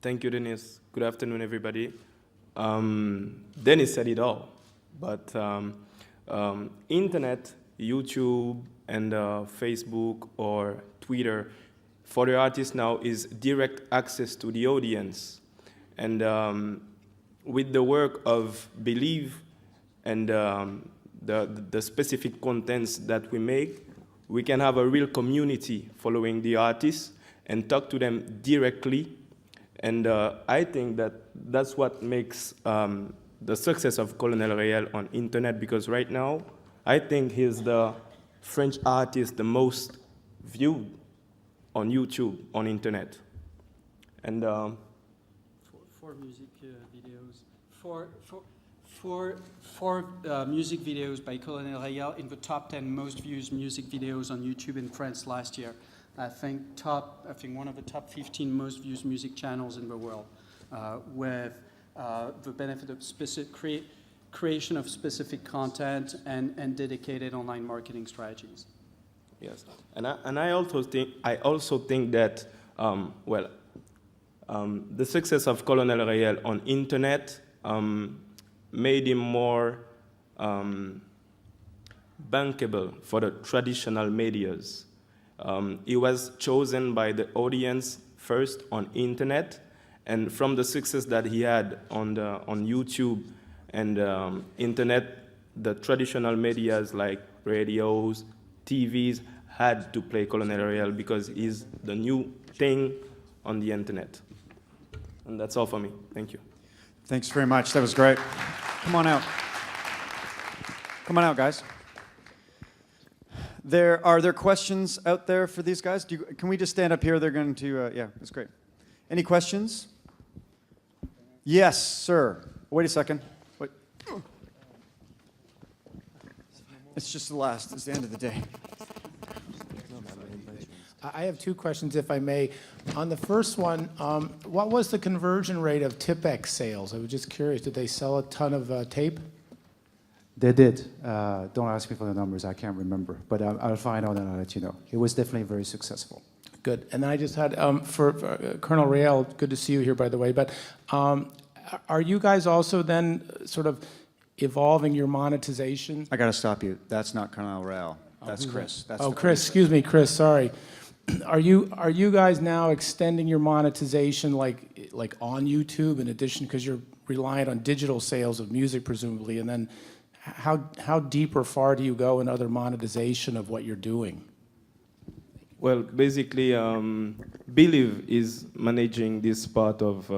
Thank you, Dennis. Good afternoon, everybody. Dennis said it all, but internet, YouTube, and Facebook or Twitter, for the artist now is direct access to the audience. And with the work of Believe and the specific contents that we make, we can have a real community following the artists and talk to them directly. And I think that that's what makes the success of Colonel Reyel on internet, because right now, I think he's the French artist the most viewed on YouTube, on internet. And for music videos, for music videos by Colonel Reyel in the top 10 most viewed music videos on YouTube in France last year. I think one of the top 15 most viewed music channels in the world, with the benefit of specific creation of specific content and dedicated online marketing strategies. yes, and I also think that the success of Colonel Reyel on internet made him more bankable for the traditional medias. He was chosen by the audience first on internet, and from the success that he had on YouTube and internet, the traditional medias like radios, TVs had to play Colonel Reyel because he's the new thing on the internet. And that's all for me. Thank you. Thanks very much. That was great. Come on out. Come on out, guys. Are there questions out there for these guys? Can we just stand up here? They're going to, yeah, that's great. Any questions? Yes, sir. Wait a second. Wait. It's just the last. It's the end of the day. I have two questions, if I may. On the first one, what was the conversion rate of Tipex sales? I was just curious. Did they sell a ton of tape? They did. Don't ask me for the numbers. I can't remember. But I'll find out and I'll let you know. It was definitely very successful. Good. And then I just had, for Colonel Reyel, good to see you here, by the way. But are you guys also then sort of evolving your monetization? I got to stop you. That's not Colonel Reyel. That's Chris. That's Chris. Excuse me, Chris. Sorry. Are you guys now extending your monetization like on YouTube in addition, because you're reliant on digital sales of music presumably, and then how deep or far do you go in other monetization of what you're doing? Well, basically, Believe is managing this part of.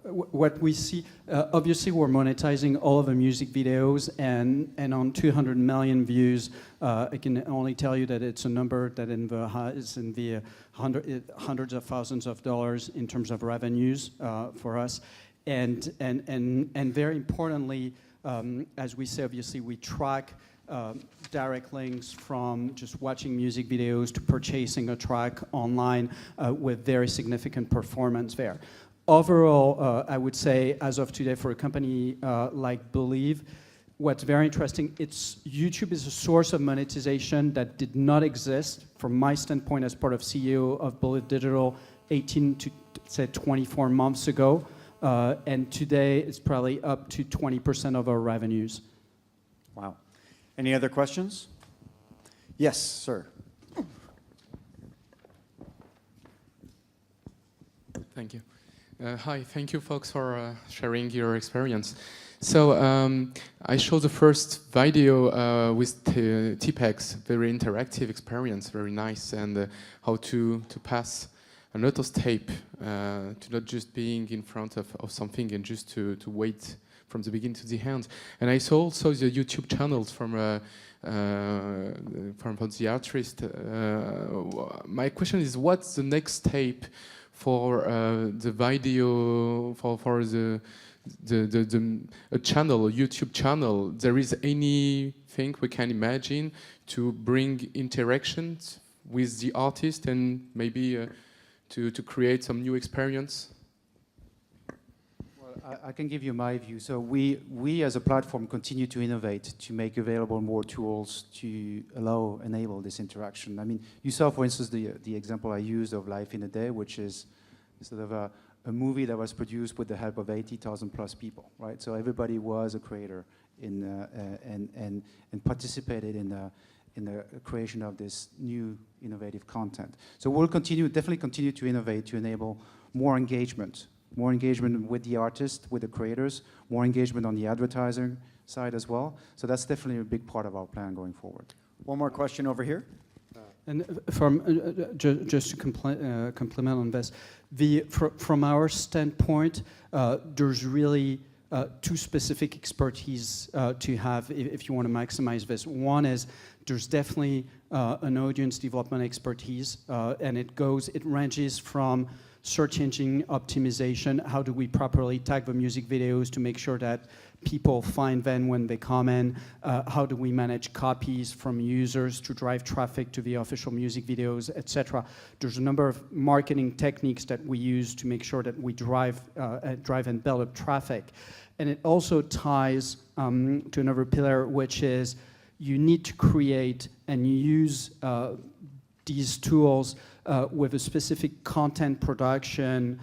What we see, obviously we're monetizing all of the music videos, and on 200 million views, I can only tell you that it's a number that is in the hundreds of thousands of dollars in terms of revenues for us, and very importantly, as we say, obviously we track direct links from just watching music videos to purchasing a track online with very significant performance there. Overall, I would say, as of today, for a company like Believe, what's very interesting, YouTube is a source of monetization that did not exist, from my standpoint as part of CEO of Believe Digital 18 to, say, 24 months ago. And today, it's probably up to 20% of our revenues. Wow. Any other questions? Yes, sir. Thank you. Hi, thank you folks for sharing your experience. So I showed the first video with Tipex, very interactive experience, very nice, and how to pass a Lotus tape to not just being in front of something and just to wait from the beginning to the end. And I saw also the YouTube channels from the artist. My question is, what's the next tape for the video, for a channel, a YouTube channel? There is anything we can imagine to bring interactions with the artist and maybe to create some new experience? Well, I can give you my view. So we as a platform continue to innovate, to make available more tools to enable this interaction. I mean, you saw, for instance, the example I used of Life in a Day, which is sort of a movie that was produced with the help of 80,000 plus people, right? So everybody was a creator and participated in the creation of this new innovative content. So we'll definitely continue to innovate to enable more engagement with the artists, with the creators, more engagement on the advertising side as well. So that's definitely a big part of our plan going forward. One more question over here. And just to complement on this, from our standpoint, there's really two specific expertise to have if you want to maximize this. One is there's definitely an audience development expertise, and it ranges from search engine optimization. How do we properly tag the music videos to make sure that people find them when they comment? How do we manage copies from users to drive traffic to the official music videos, etc.? There's a number of marketing techniques that we use to make sure that we drive and build up traffic. And it also ties to another pillar, which is you need to create and use these tools with a specific content production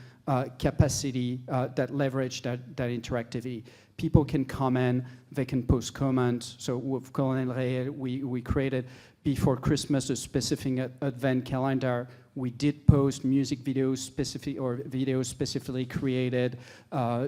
capacity that leverage that interactivity. People can comment, they can post comments. So with Colonel Reyel, we created before Christmas a specific advent calendar. We did post music videos videos specifically created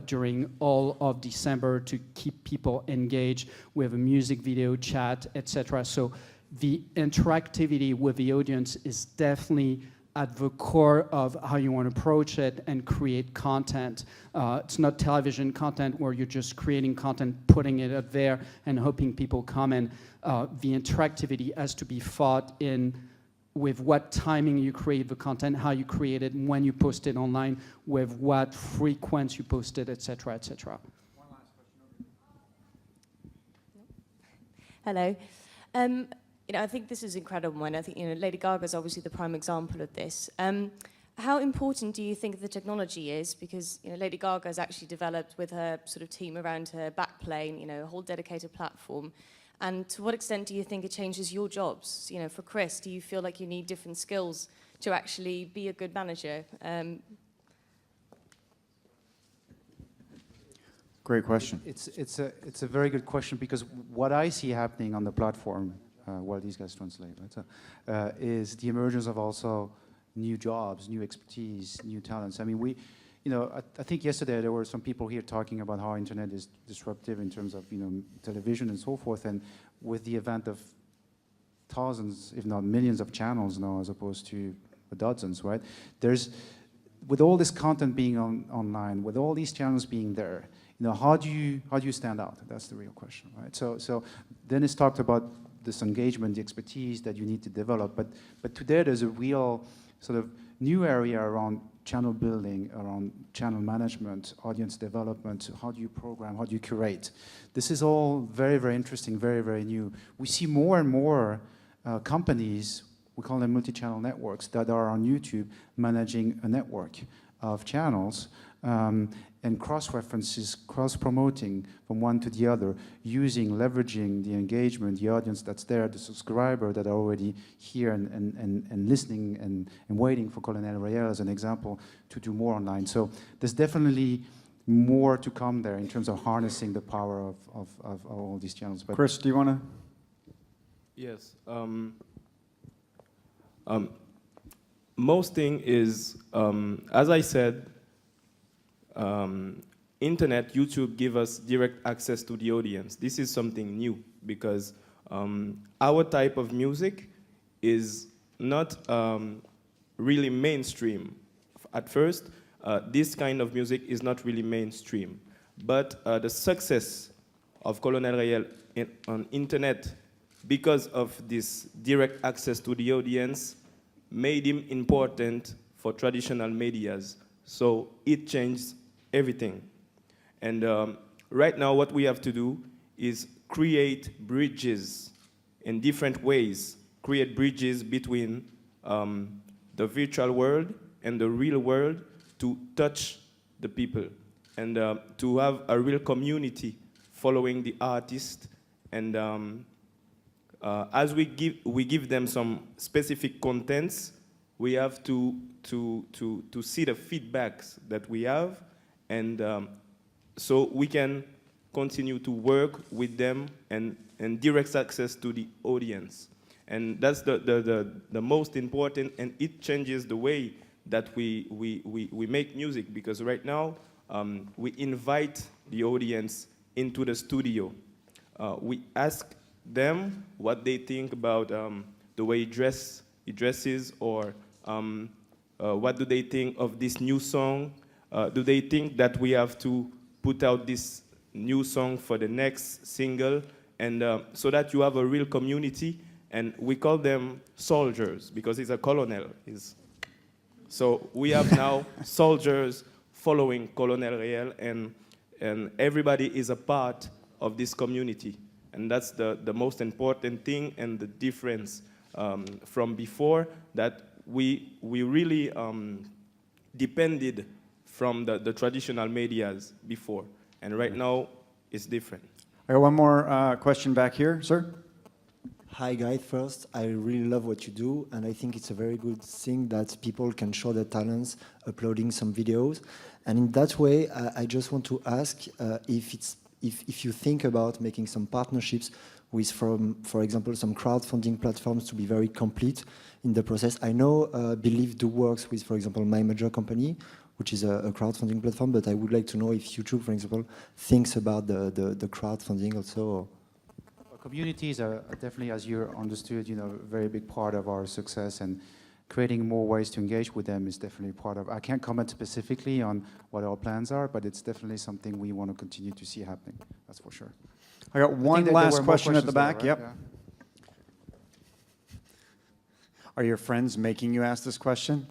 during all of December to keep people engaged. We have a music video chat, etc. So the interactivity with the audience is definitely at the core of how you want to approach it and create content. It's not television content where you're just creating content, putting it up there and hoping people comment. The interactivity has to be thought in with what timing you create the content, how you create it, when you post it online, with what frequency you post it, etc., etc. One last question. Hello. I think this is incredible, and I think Lady Gaga is obviously the prime example of this. How important do you think the technology is? Because Lady Gaga has actually developed with her sort of team around her backplane, a whole dedicated platform. And to what extent do you think it changes your jobs? For Chris, do you feel like you need different skills to actually be a good manager? Great question. It's a very good question, because what I see happening on the platform while these guys translate, right, is the emergence of also new jobs, new expertise, new talents. I mean, I think yesterday there were some people here talking about how internet is disruptive in terms of television and so forth, and with the advent of thousands, if not millions, of channels now as opposed to dozens, right? With all this content being online, with all these channels being there, how do you stand out? That's the real question, right? So Dennis talked about this engagement, the expertise that you need to develop, but today there's a real sort of new area around channel building, around channel management, audience development. How do you program? How do you curate? This is all very, very interesting, very, very new. We see more and more companies, we call them multi-channel networks, that are on YouTube managing a network of channels and cross-references, cross-promoting from one to the other, leveraging the engagement, the audience that's there, the subscriber that are already here and listening and waiting for Colonel Reyel as an example to do more online. So there's definitely more to come there in terms of harnessing the power of all these channels. But Chris, do you want to? Yes. Most thing is, as I said, internet, YouTube give us direct access to the audience. This is something new because our type of music is not really mainstream. At first, this kind of music is not really mainstream. But the success of Colonel Reyel on internet, because of this direct access to the audience, made him important for traditional medias. So it changed everything. And right now what we have to do is create bridges in different ways, create bridges between the virtual world and the real world to touch the people. and to have a real community following the artist. And as we give them some specific contents, we have to see the feedbacks that we have, and so we can continue to work with them and direct access to the audience. And that's the most important, and it changes the way that we make music, because right now we invite the audience into the studio. We ask them what they think about the way he dresses, or what do they think of this new song? Do they think that we have to put out this new song for the next single? And so that you have a real community, and we call them soldiers because he's a colonel. So we have now soldiers following Colonel Reyel, and everybody is a part of this community. And that's the most important thing, and the difference from before, that we really depended from the traditional medias before. And right now, it's different. I got one more question back here, sir. Hi guys, first, I really love what you do, and I think it's a very good thing that people can show their talents uploading some videos. And in that way, I just want to ask if you think about making some partnerships with, for example, some crowdfunding platforms to be very complete in the process. I know Believe Do works with, for example, My Major Company, which is a crowdfunding platform, but I would like to know if YouTube, for example, thinks about the crowdfunding also. Communities are definitely, as you understood, a very big part of our success, and creating more ways to engage with them is definitely part of. I can't comment specifically on what our plans are, but it's definitely something we want to continue to see happening. That's for sure. I got one last question at the back. There, right? Yep. Yeah. Are your friends making you ask this question?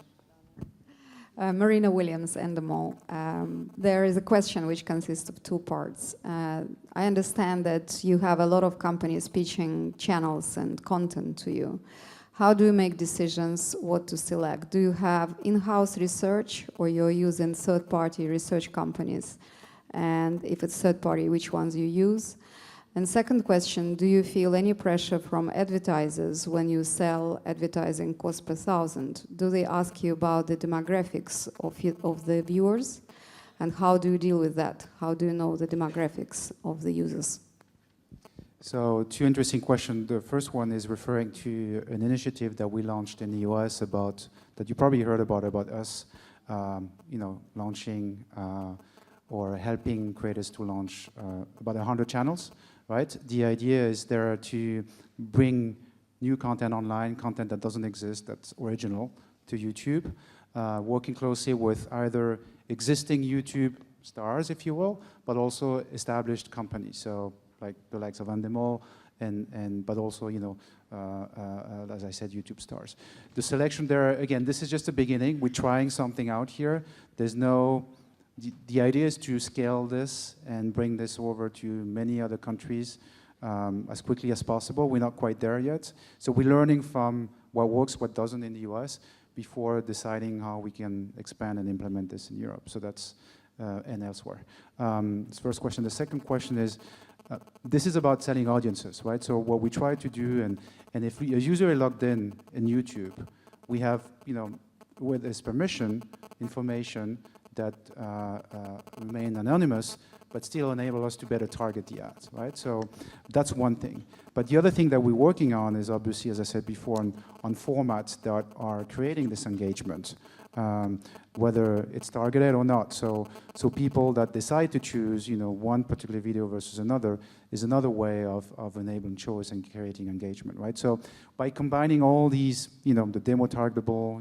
Marina Williams, Endemol. There is a question which consists of two parts. I understand that you have a lot of companies pitching channels and content to you. How do you make decisions what to select? Do you have in-house research, or you're using third-party research companies? And if it's third-party, which ones you use? And second question, do you feel any pressure from advertisers when you sell advertising cost per thousand? Do they ask you about the demographics of the viewers? And how do you deal with that? How do you know the demographics of the users? So, two interesting questions. The first one is referring to an initiative that we launched in the US that you probably heard about us, launching or helping creators to launch about 100 channels. Right? The idea is there to bring new content online, content that doesn't exist, that's original, to YouTube, working closely with either existing YouTube stars, if you will, but also established companies, so like the likes of Endemol, but also, as I said, YouTube stars. The selection there, again, this is just the beginning. We're trying something out here. There's no... The idea is to scale this and bring this over to many other countries as quickly as possible. We're not quite there yet. So we're learning from what works, what doesn't in the US, before deciding how we can expand and implement this in Europe. So that's, and elsewhere. That's the first question. The second question is, this is about selling audiences, right? So what we try to do, and if a user is logged in YouTube, we have, with his permission, information that remain anonymous, but still enable us to better target the ads, right? So that's one thing. But the other thing that we're working on is obviously, as I said before, on formats that are creating this engagement, whether it's targeted or not. So people that decide to choose, one particular video versus another is another way of enabling choice and creating engagement, right? So by combining all these, the demo targetable,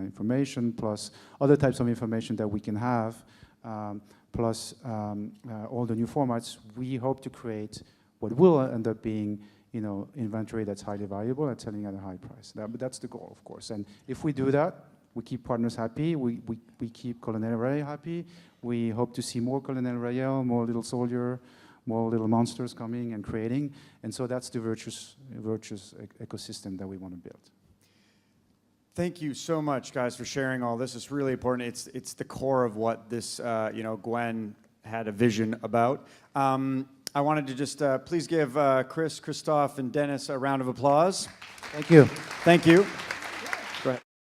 information plus other types of information that we can have, plus all the new formats, we hope to create what will end up being, inventory that's highly valuable and selling at a high price. But that's the goal, of course. And if we do that, we keep partners happy, we keep Colonel Reyel happy, we hope to see more Colonel Reyel, more Little Soldier, more little monsters coming and creating, and so that's the virtuous ecosystem that we want to build. Thank you so much, guys, for sharing all this. It's really important. It's the core of what this, Gwen had a vision about. I wanted to just please give Chris, Christophe, and Dennis a round of applause. Thank you. Thank you.